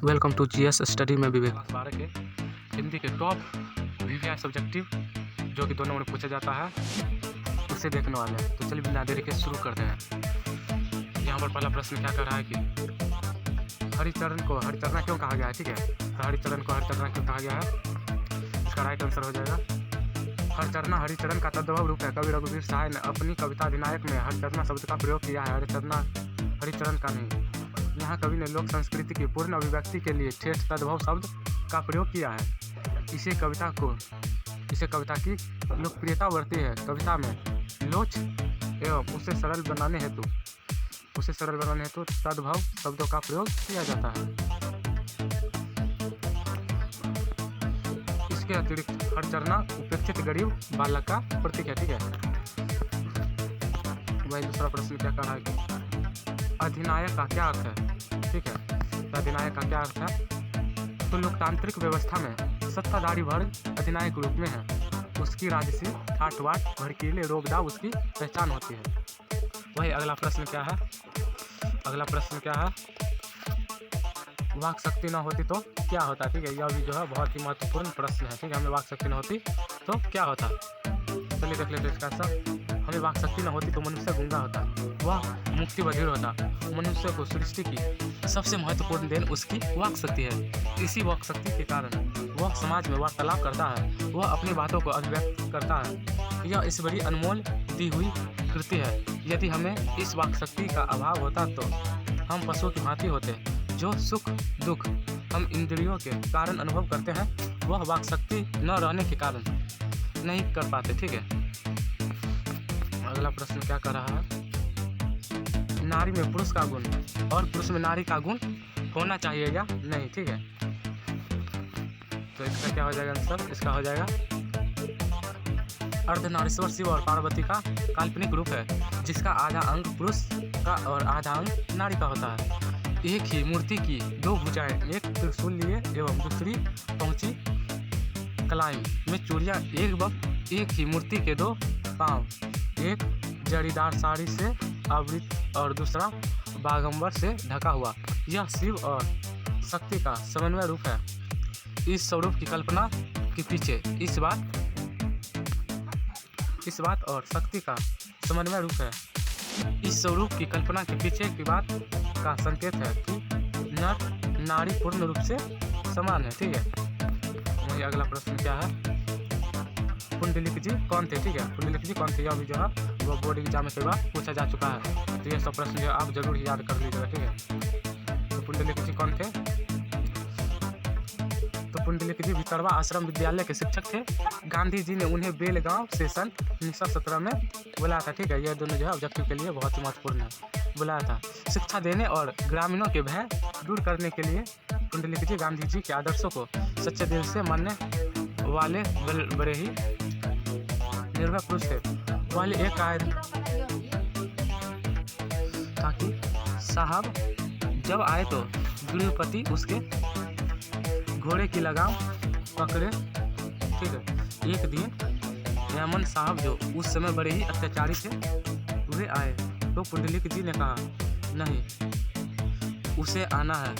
Welcome to GS study में विवेक। Class 12 के हिंदी के टॉप वीवीआई सब्जेक्टिव जो कि 2 नंबर में पूछा जाता है उसे देखने वाले हैं। तो चलिए बिना देरी के शुरू करते हैं। यहाँ पर पहला प्रश्न क्या कर रहा है कि हरिचरण को हरिचरणा क्यों कहा गया है। ठीक है, तो हरिचरण को हरिचरणा क्यों कहा गया है, इसका राइट आंसर हो जाएगा हरिचरणा। हरिचरण का तद्भव रूप है। कवि रघुवीर सहाय ने अपनी कविता अधिनायक में हरिचरणा शब्द का प्रयोग किया है। हरिचरण का नहीं। यहाँ कवि ने लोक संस्कृति की पूर्ण अभिव्यक्ति के लिए ठेठ तद्भव शब्द का प्रयोग किया है। इसे कविता की लोकप्रियता बढ़ती है। कविता में लोच एवं उसे सरल बनाने हेतु तद्भव शब्दों का प्रयोग किया जाता है। इसके अतिरिक्त हरिचरणा उपेक्षित गरीब बालक का प्रतीक है। ठीक है, वही दूसरा प्रश्न क्या कहा है कि अधिनायक का क्या अर्थ है। ठीक है, तो अधिनायक का क्या अर्थ है, तो लोकतांत्रिक व्यवस्था में सत्ताधारी वर्ग अधिनायक रूप में है। उसकी राजसी ठाट बाट भड़कीले रोकदाव उसकी पहचान होती है। वही अगला प्रश्न क्या है, वाक शक्ति न होती तो क्या होता। ठीक है, यह भी जो है बहुत ही महत्वपूर्ण प्रश्न है। ठीक है, हमें वाक शक्ति न होती तो क्या होता। चलिए देख लेते हैं इसका आंसर। हमें वाक शक्ति न होती तो मनुष्य गूंगा होता, वह मुक्ति बधिर होता। मनुष्य को सृष्टि की सबसे महत्वपूर्ण देन उसकी वाक शक्ति है। इसी वाक शक्ति के कारण वह समाज में वार्तालाप करता है, वह अपनी बातों को अभिव्यक्त करता है। यह इस बड़ी अनमोल दी हुई कृति है। यदि हमें इस वाक शक्ति का अभाव होता तो हम पशुओं की भांति होते। जो सुख दुख हम इंद्रियों के कारण अनुभव करते हैं वह वाक शक्ति न रहने के कारण नहीं कर पाते। ठीक है, अगला प्रश्न क्या कर रहा है, नारी में पुरुष का गुण और पुरुष में नारी का गुण होना चाहिए या नहीं। ठीक है, तो इसका क्या हो जाएगा आंसर, इसका हो जाएगा अर्धनारीश्वर शिव और पार्वती का काल्पनिक रूप है, जिसका आधा अंग पुरुष का और आधा अंग नारी का होता है। एक ही मूर्ति की 2 भुजाएं, एक त्रिशूल लिए एवं दूसरी पहुंची कलाई में चूड़ियां, एक ही मूर्ति के 2 पांव, एक जड़ीदार साड़ी से आवृत और दूसरा बागंबर से ढका हुआ। यह शिव और शक्ति का समन्वय रूप है। इस स्वरूप की कल्पना के पीछे इस बात और शक्ति का समन्वय रूप है। इस स्वरूप की कल्पना के पीछे की बात का संकेत है कि नर नारी पूर्ण रूप से समान है। ठीक है, वही अगला प्रश्न क्या है, पुंडलिक जी कौन थे। ठीक है, पुंडलिक जी कौन थे, यह भी जो है वो बोर्ड एग्जाम में कई बार पूछा जा चुका है। तो ये सब प्रश्न जो आप जरूर याद कर लीजिएगा। ठीक है, तो पुंडलिक जी कौन थे, तो पुंडलिक जी भितरवा आश्रम विद्यालय के शिक्षक थे। गांधी जी ने उन्हें बेलगांव से सन 1917 में बुलाया था। ठीक है, यह दोनों जो है ऑब्जेक्टिव के लिए बहुत ही महत्वपूर्ण है, बुलाया था। शिक्षा देने और ग्रामीणों के भय दूर करने के लिए पुंडलिक जी गांधी जी के आदर्शों को सच्चे दिल से मानने वाले बड़े ही निर्भय पुरुष थे। वाले एक आए ताकि साहब जब आए तो गृहपति उसके घोड़े की लगाम पकड़े। ठीक है, एक दिन यामन साहब जो उस समय बड़े ही अत्याचारी थे वे आए तो पुंडलिक जी ने कहा नहीं, उसे आना है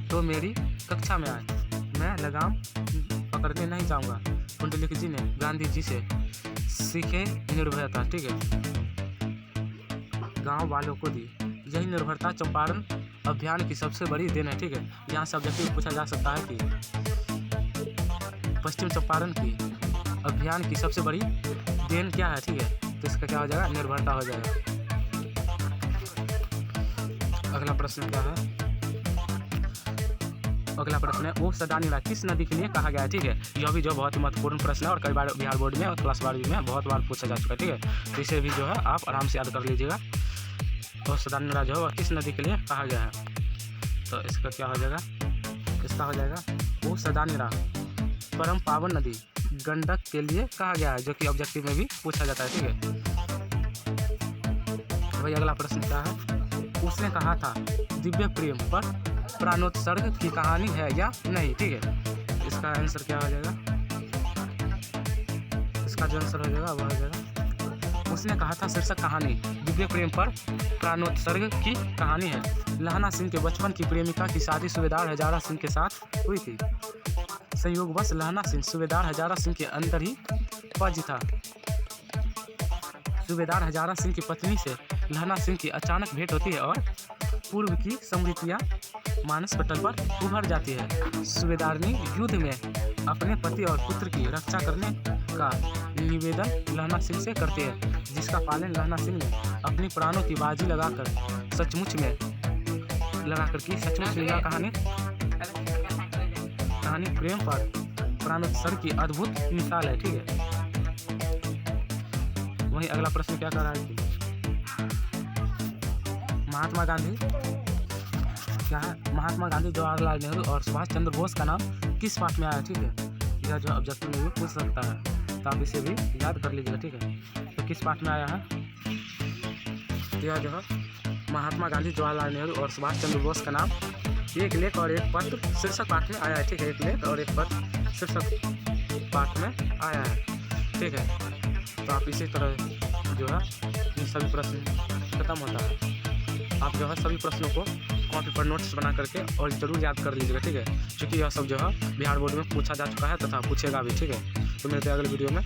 तो मेरी कक्षा में आए, मैं लगाम पकड़ने नहीं जाऊंगा। पुंडलिक जी ने गांधी जी से सीखे निर्भयता। ठीक है, गांव वालों को दी। यही निर्भरता चंपारण अभियान की सबसे बड़ी देन है। ठीक है, यहाँ से ऑब्जेक्टिव पूछा जा सकता है कि पश्चिम चंपारण की अभियान की सबसे बड़ी देन क्या है। ठीक है, तो इसका क्या हो जाएगा, निर्भरता हो जाएगा। अगला प्रश्न क्या है, अगला प्रश्न है वो सदानीरा किस नदी के लिए कहा गया है। ठीक है, यह भी जो बहुत ही महत्वपूर्ण प्रश्न है और कई बार बिहार बोर्ड में और क्लास 12 में बहुत बार पूछा जा चुका है। ठीक है, तो इसे भी जो है आप आराम से याद कर लीजिएगा। तो सदानीरा जो है वह किस नदी के लिए कहा गया है, तो इसका क्या हो जाएगा, इसका हो जाएगा वो सदानीरा परम पावन नदी गंडक के लिए कहा गया है, जो कि ऑब्जेक्टिव में भी पूछा जाता है। ठीक है, वही अगला प्रश्न क्या है, उसने कहा था दिव्य प्रेम पर प्राणोत्सर्ग की कहानी है या नहीं। ठीक है, इसका आंसर क्या हो जाएगा, इसका जो आंसर हो जाएगा वह हो जाएगा उसने कहा था शीर्षक कहानी दिव्य प्रेम पर प्राणोत्सर्ग की कहानी है। लहना सिंह के बचपन की प्रेमिका की शादी सूबेदार हजारा सिंह के साथ हुई थी। संयोगवश लहना सिंह सूबेदार हजारा सिंह के अंदर ही पज था। सूबेदार हजारा सिंह की पत्नी से लहना सिंह की अचानक भेंट होती है और पूर्व की स्मृतियाँ मानस पटल पर उभर जाती है। सूबेदारनी युद्ध में अपने पति और पुत्र की रक्षा करने का निवेदन लहना सिंह से करती है, जिसका पालन लहना सिंह ने अपनी प्राणों की बाजी लगाकर सचमुच में यह कहानी प्रेम पर प्राणोत्सर्ग की अद्भुत मिसाल है। ठीक है, वहीं अगला प्रश्न क्या कर रहा है कि महात्मा गांधी जवाहरलाल नेहरू और सुभाष चंद्र बोस का नाम किस पाठ में आया। ठीक है, यह जो ऑब्जेक्टिव में भी पूछ सकता है, तो आप इसे भी याद कर लीजिएगा। ठीक है, तो किस पाठ में आया है, यह जो है महात्मा गांधी जवाहरलाल नेहरू और सुभाष चंद्र बोस का नाम एक लेख और एक पत्र शीर्षक पाठ में आया है। ठीक है, एक लेख और एक पत्र शीर्षक पाठ में आया है। ठीक है, तो आप इसी तरह जो है ये सभी प्रश्न खत्म होता है। आप जो है सभी प्रश्नों को कॉपी पर नोट्स बना करके और जरूर याद कर लीजिएगा। ठीक है, क्योंकि यह सब जो है बिहार बोर्ड में पूछा जा चुका है तथा पूछेगा भी। ठीक है, तो मिलते हैं अगले वीडियो में।